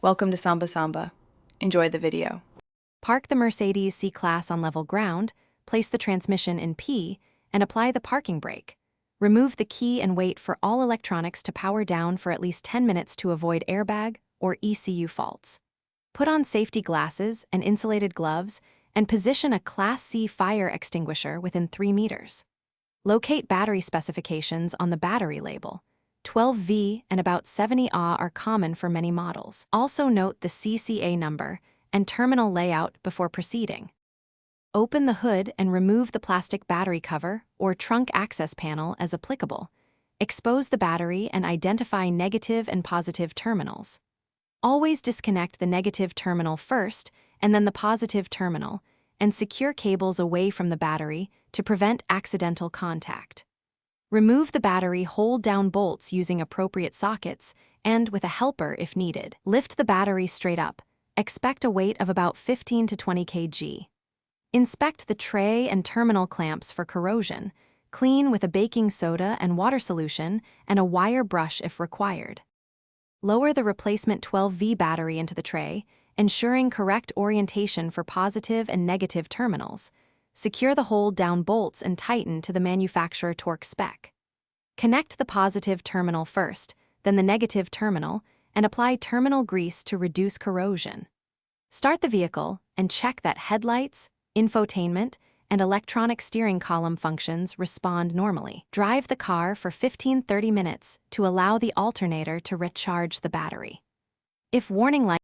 Welcome to Samba Samba. Enjoy the video. Park the Mercedes C-Class on level ground, place the transmission in P, and apply the parking brake. Remove the key and wait for all electronics to power down for at least 10 minutes to avoid airbag or ECU faults. Put on safety glasses and insulated gloves and position a Class C fire extinguisher within 3 meters. Locate battery specifications on the battery label. 12V and about 70Ah are common for many models. Also note the CCA number and terminal layout before proceeding. Open the hood and remove the plastic battery cover or trunk access panel as applicable. Expose the battery and identify negative and positive terminals. Always disconnect the negative terminal first and then the positive terminal, and secure cables away from the battery to prevent accidental contact. Remove the battery hold-down bolts using appropriate sockets and with a helper if needed. Lift the battery straight up. Expect a weight of about 15 to 20 kg. Inspect the tray and terminal clamps for corrosion. Clean with a baking soda and water solution and a wire brush if required. Lower the replacement 12V battery into the tray, ensuring correct orientation for positive and negative terminals. Secure the hold-down bolts and tighten to the manufacturer torque spec. Connect the positive terminal first, then the negative terminal, and apply terminal grease to reduce corrosion. Start the vehicle and check that headlights, infotainment, and electronic steering column functions respond normally. Drive the car for 15-30 minutes to allow the alternator to recharge the battery. If warning lights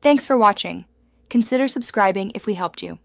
Thanks for watching. Consider subscribing if we helped you.